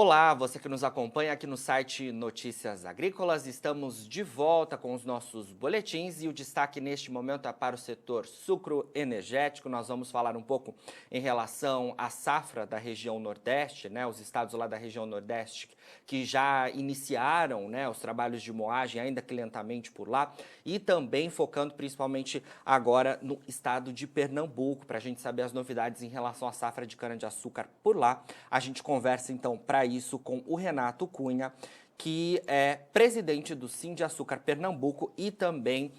Olá, você que nos acompanha aqui no site Notícias Agrícolas. Estamos de volta com os nossos boletins e o destaque neste momento é para o setor sucroenergético. Nós vamos falar um pouco em relação à safra da região Nordeste, os estados lá da região Nordeste que já iniciaram, os trabalhos de moagem, ainda que lentamente por lá, e também focando principalmente agora no estado de Pernambuco, para a gente saber as novidades em relação à safra de cana-de-açúcar por lá. A gente conversa então para isso com o Renato Cunha, que é presidente do Sindiaçúcar Pernambuco e também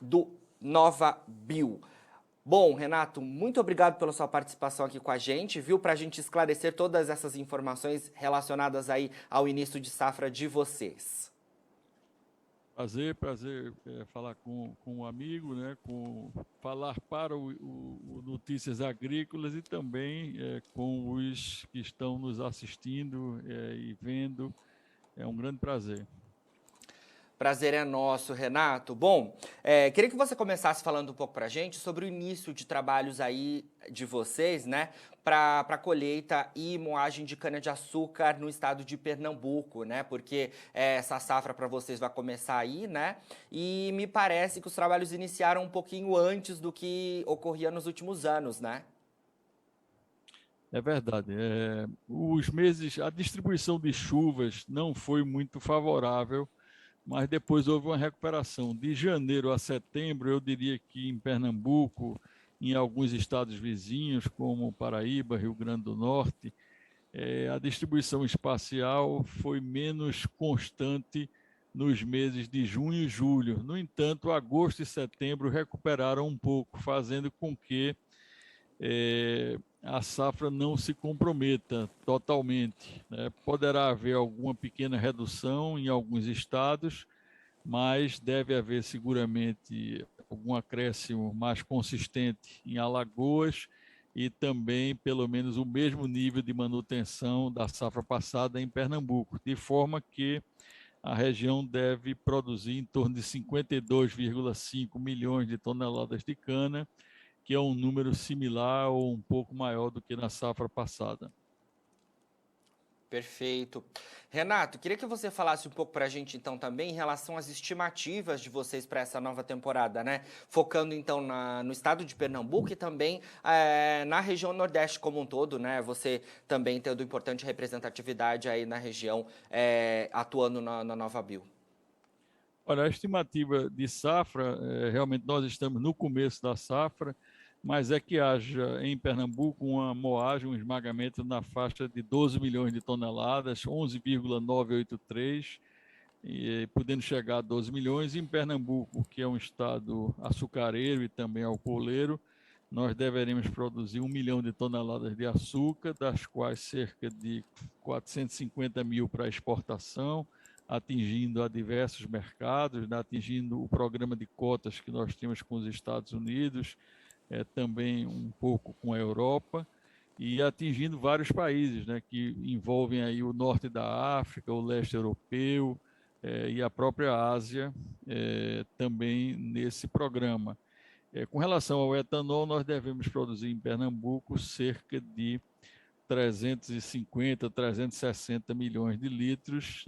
do Nova Bio. Bom, Renato, muito obrigado pela sua participação aqui com a gente, viu? Para a gente esclarecer todas essas informações relacionadas aí ao início de safra de vocês. Prazer falar com um amigo, né? Falar para o Notícias Agrícolas e também com os que estão nos assistindo e vendo. É um grande prazer. Prazer é nosso, Renato. Bom, queria que você começasse falando um pouco para a gente sobre o início de trabalhos aí de vocês, para colheita e moagem de cana-de-açúcar no estado de Pernambuco, porque essa safra para vocês vai começar aí, e me parece que os trabalhos iniciaram um pouquinho antes do que ocorria nos últimos anos, né? É verdade. A distribuição de chuvas não foi muito favorável, mas depois houve uma recuperação. De janeiro a setembro, eu diria que em Pernambuco, em alguns estados vizinhos, como Paraíba, Rio Grande do Norte, a distribuição espacial foi menos constante nos meses de junho e julho. No entanto, agosto e setembro recuperaram um pouco, fazendo com que a safra não se comprometa totalmente, né? Poderá haver alguma pequena redução em alguns estados, mas deve haver seguramente algum acréscimo mais consistente em Alagoas e também pelo menos o mesmo nível de manutenção da safra passada em Pernambuco, de forma que a região deve produzir em torno de 52,5 milhões de toneladas de cana, que é um número similar ou um pouco maior do que na safra passada. Perfeito. Renato, queria que você falasse um pouco para a gente então também em relação às estimativas de vocês para essa nova temporada, Focando então no estado de Pernambuco e também na região Nordeste como um todo, Você também tendo importante representatividade aí na região, atuando na Nova Bio. Olha, a estimativa de safra, realmente nós estamos no começo da safra, mas é que haja em Pernambuco uma moagem, um esmagamento na faixa de 12 milhões de toneladas, 11,983, podendo chegar a 12 milhões. Em Pernambuco, que é um estado açucareiro e também alcooleiro, nós deveremos produzir 1 milhão de toneladas de açúcar, das quais cerca de 450 mil para exportação, atingindo a diversos mercados, atingindo o programa de cotas que nós temos com os Estados Unidos, também um pouco com a Europa, e atingindo vários países, que envolvem aí o norte da África, o leste europeu, e a própria Ásia, também nesse programa. Com relação ao etanol, nós devemos produzir em Pernambuco cerca de 350, 360 milhões de litros,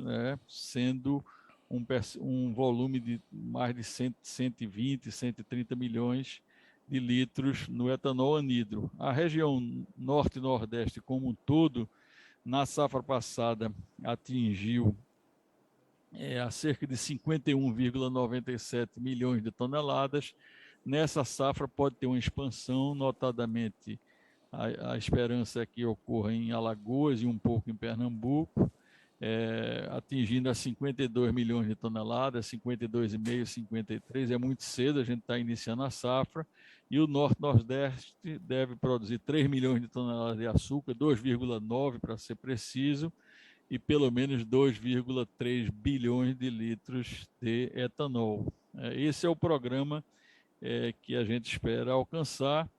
sendo um volume de mais de 120, 130 milhões de litros no etanol anidro. A região norte e nordeste como um todo, na safra passada, atingiu a cerca de 51,97 milhões de toneladas. Nessa safra pode ter uma expansão, notadamente a esperança é que ocorra em Alagoas e um pouco em Pernambuco, atingindo a 52 milhões de toneladas, 52,5, 53, é muito cedo, a gente está iniciando a safra, e o Norte-Nordeste deve produzir 3 milhões de toneladas de açúcar, 2,9 para ser preciso, e pelo menos 2,3 bilhões de litros de etanol. Esse é o programa que a gente espera alcançar,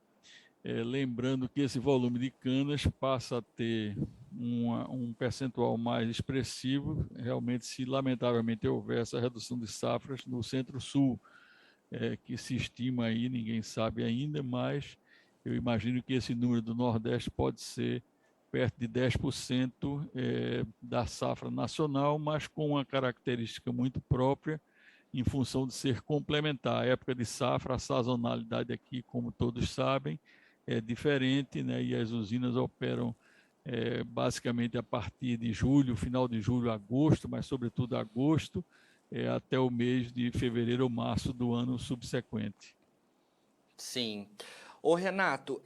lembrando que esse volume de canas passa a ter um percentual mais expressivo, realmente se lamentavelmente houver essa redução de safras no Centro-Sul, que se estima aí, ninguém sabe ainda, mas eu imagino que esse número do Nordeste pode ser perto de 10% da safra nacional, mas com uma característica muito própria, em função de ser complementar. A época de safra, a sazonalidade aqui, como todos sabem, é diferente, né? E as usinas operam basicamente a partir de julho, final de julho, agosto, mas sobretudo agosto, até o mês de fevereiro ou março do ano subsequente. Sim. Ô Renato,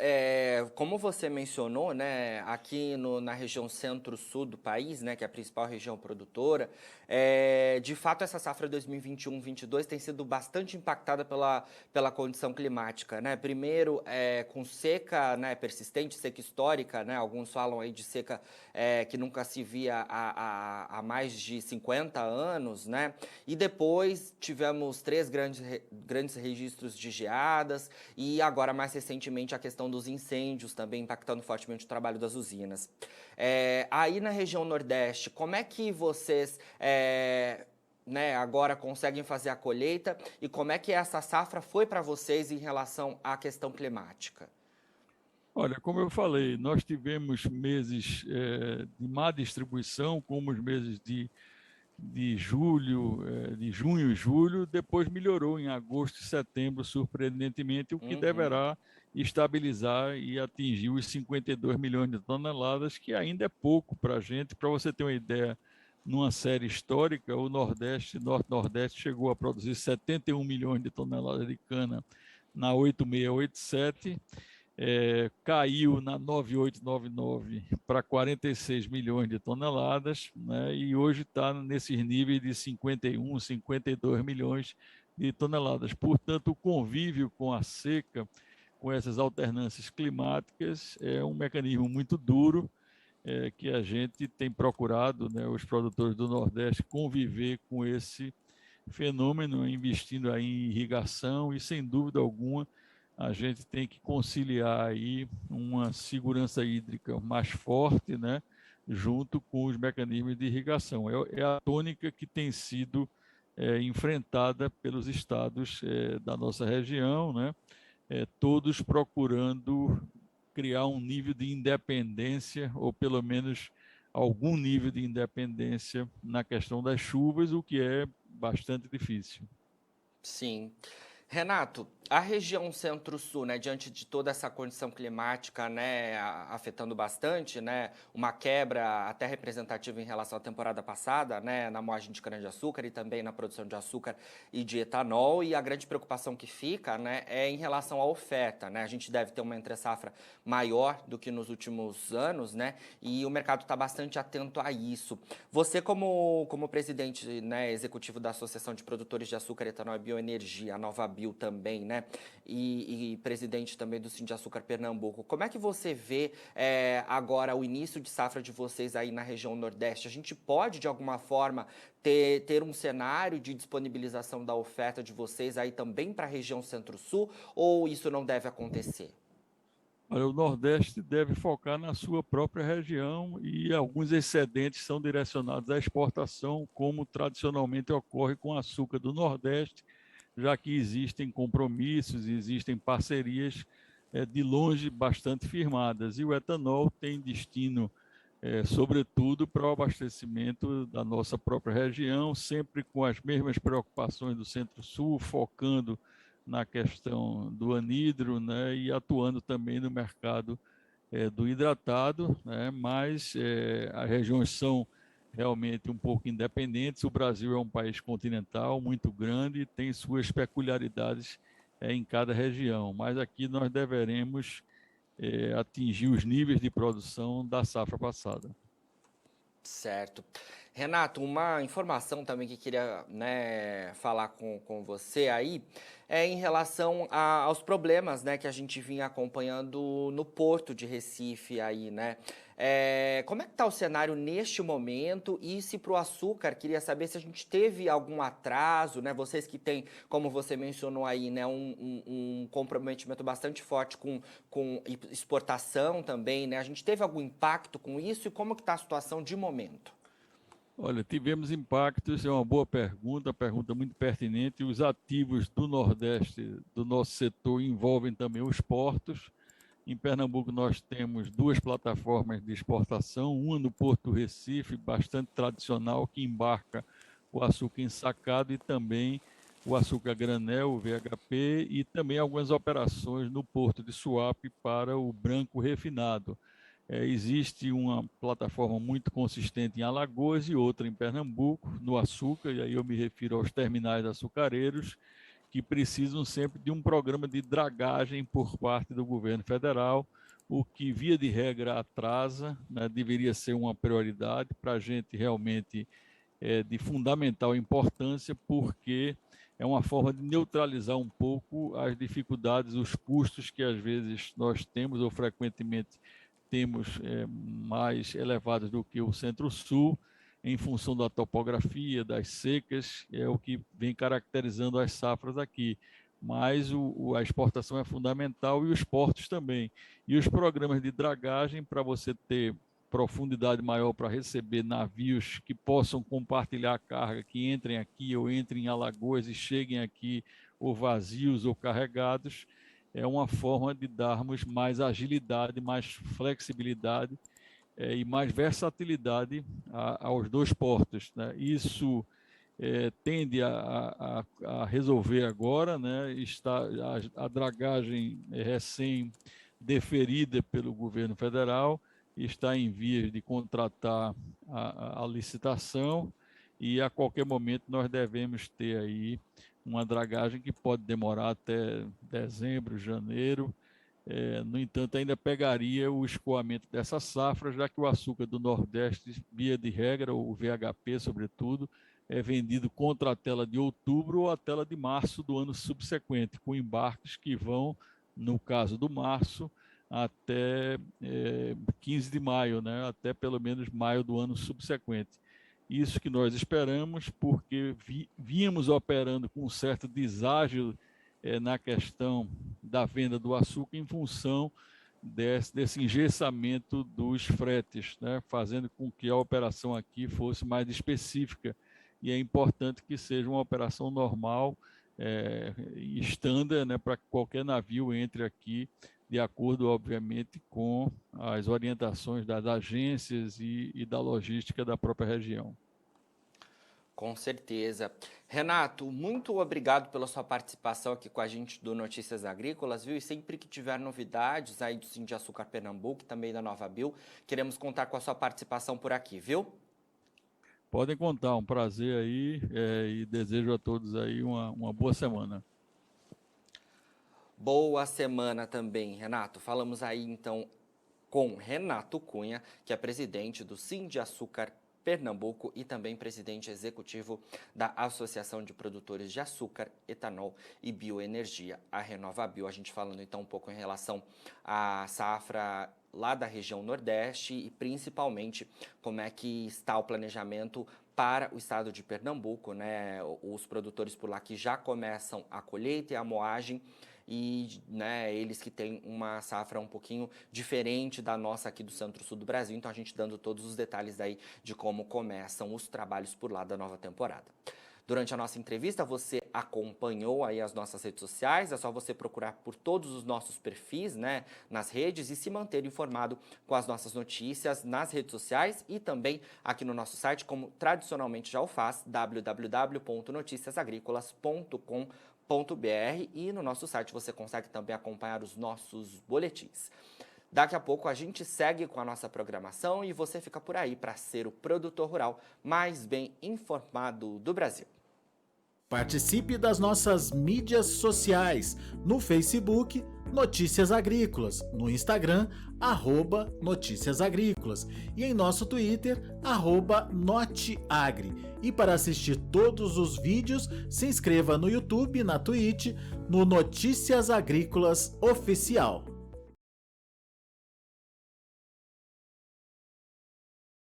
como você mencionou, né, aqui na região centro-sul do país, né, que é a principal região produtora, de fato essa safra 2021-22 tem sido bastante impactada pela condição climática, né? Primeiro, com seca, né, persistente, seca histórica, né? Alguns falam aí de seca que nunca se via há mais de 50 anos, né? E depois tivemos três grandes registros de geadas e agora mais recentemente a questão dos incêndios também impactando fortemente o trabalho das usinas. Aí na região Nordeste, como é que vocês né, agora conseguem fazer a colheita e como é que essa safra foi para vocês em relação à questão climática? Olha, como eu falei, nós tivemos meses de má distribuição, como os meses de julho, de junho e julho, depois melhorou em agosto e setembro, surpreendentemente, o que Uhum. deverá estabilizar e atingir os 52 milhões de toneladas, que ainda é pouco para a gente. Para você ter uma ideia, numa série histórica, o Nordeste, Norte-Nordeste, chegou a produzir 71 milhões de toneladas de cana na 8687, caiu na 9899 para 46 milhões de toneladas, né, e hoje está nesses níveis de 51, 52 milhões de toneladas. Portanto, o convívio com a seca, com essas alternâncias climáticas, é um mecanismo muito duro, que a gente tem procurado, né, os produtores do Nordeste, conviver com esse fenômeno, investindo aí em irrigação e, sem dúvida alguma, a gente tem que conciliar aí uma segurança hídrica mais forte, né, junto com os mecanismos de irrigação. É a tônica que tem sido enfrentada pelos estados da nossa região, né, todos procurando criar um nível de independência, ou pelo menos algum nível de independência na questão das chuvas, o que é bastante difícil. Sim. Renato, a região Centro-Sul, né, diante de toda essa condição climática, né, afetando bastante, né, uma quebra até representativa em relação à temporada passada, né, na moagem de cana-de-açúcar e também na produção de açúcar e de etanol, e a grande preocupação que fica, né, é em relação à oferta, né, a gente deve ter uma entre-safra maior do que nos últimos anos, né, e o mercado está bastante atento a isso. Você, como presidente, né, executivo da Associação de Produtores de Açúcar, Etanol e Bioenergia, a Nova Bio também, né, e presidente também do Sindiaçúcar Pernambuco, como é que você vê agora o início de safra de vocês aí na região Nordeste? A gente pode, de alguma forma, ter um cenário de disponibilização da oferta de vocês aí também para a região Centro-Sul, ou isso não deve acontecer? Olha, o Nordeste deve focar na sua própria região e alguns excedentes são direcionados à exportação, como tradicionalmente ocorre com o açúcar do Nordeste, já que existem compromissos, existem parcerias de longe bastante firmadas. E o etanol tem destino, sobretudo, para o abastecimento da nossa própria região, sempre com as mesmas preocupações do Centro-Sul, focando na questão do anidro, né, e atuando também no mercado do hidratado, né, mas as regiões são realmente um pouco independentes. O Brasil é um país continental muito grande e tem suas peculiaridades em cada região, mas aqui nós deveremos atingir os níveis de produção da safra passada. Certo. Renato, uma informação também que queria, né, falar com você aí é em relação aos problemas, né, que a gente vinha acompanhando no Porto de Recife aí, né? Como é que está o cenário neste momento? E se para o açúcar, queria saber se a gente teve algum atraso, né? Vocês que têm, como você mencionou aí, né, um comprometimento bastante forte com exportação também, né? A gente teve algum impacto com isso e como que está a situação de momento? Olha, tivemos impactos, é uma boa pergunta muito pertinente. Os ativos do Nordeste, do nosso setor, envolvem também os portos. Em Pernambuco nós temos 2 plataformas de exportação, uma no Porto do Recife, bastante tradicional, que embarca o açúcar ensacado e também o açúcar granel, o VHP, e também algumas operações no Porto de Suape para o branco refinado. Existe uma plataforma muito consistente em Alagoas e outra em Pernambuco, no açúcar, e aí eu me refiro aos terminais açucareiros, que precisam sempre de um programa de dragagem por parte do governo federal, o que, via de regra, atrasa, né, deveria ser uma prioridade para a gente realmente de fundamental importância, porque é uma forma de neutralizar um pouco as dificuldades, os custos que às vezes nós temos ou frequentemente temos mais elevados do que o Centro-Sul, em função da topografia, das secas, é o que vem caracterizando as safras aqui. Mas a exportação é fundamental e os portos também. E os programas de dragagem, para você ter profundidade maior para receber navios que possam compartilhar a carga, que entrem aqui ou entrem em Alagoas e cheguem aqui ou vazios ou carregados, é uma forma de darmos mais agilidade, mais flexibilidade e mais versatilidade aos 2 portos, né? Isso tende a resolver agora, né? Está a dragagem recém deferida pelo governo federal, está em vias de contratar a licitação e a qualquer momento nós devemos ter aí uma dragagem que pode demorar até dezembro, janeiro. No entanto, ainda pegaria o escoamento dessa safra, já que o açúcar do Nordeste, via de regra, o VHP sobretudo, é vendido contra a tela de outubro ou a tela de março do ano subsequente, com embarques que vão, no caso do março, até 15 de maio, né? Até pelo menos maio do ano subsequente. Isso que nós esperamos, porque vínhamos operando com um certo deságio na questão da venda do açúcar em função desse engessamento dos fretes, né? Fazendo com que a operação aqui fosse mais específica. E é importante que seja uma operação normal, estándar, né, para que qualquer navio entre aqui, de acordo, obviamente, com as orientações das agências e da logística da própria região. Com certeza. Renato, muito obrigado pela sua participação aqui com a gente do Notícias Agrícolas, viu? E sempre que tiver novidades aí do Sindiaçúcar Pernambuco e também da Nova Bio, queremos contar com a sua participação por aqui, viu? Podem contar, um prazer aí e desejo a todos aí uma boa semana. Boa semana também, Renato. Falamos aí então com Renato Cunha, que é presidente do Sindiaçúcar Pernambuco e também presidente executivo da Associação de Produtores de Açúcar, Etanol e Bioenergia, a RenovaBio. A gente falando então um pouco em relação à safra lá da região Nordeste e principalmente como é que está o planejamento para o estado de Pernambuco, né? Os produtores por lá que já começam a colheita e a moagem e, né, eles que têm uma safra um pouquinho diferente da nossa aqui do Centro-Sul do Brasil, então a gente dando todos os detalhes aí de como começam os trabalhos por lá da nova temporada. Durante a nossa entrevista, você acompanhou aí as nossas redes sociais, é só você procurar por todos os nossos perfis, né, nas redes e se manter informado com as nossas notícias nas redes sociais e também aqui no nosso site, como tradicionalmente já o faz, www.noticiasagricolas.com.br, e no nosso site você consegue também acompanhar os nossos boletins. Daqui a pouco a gente segue com a nossa programação e você fica por aí para ser o produtor rural mais bem informado do Brasil. Participe das nossas mídias sociais, no Facebook, Notícias Agrícolas, no Instagram, @Notícias Agrícolas e em nosso Twitter, @Noteagri. E para assistir todos os vídeos, se inscreva no YouTube, na Twitch, no Notícias Agrícolas Oficial.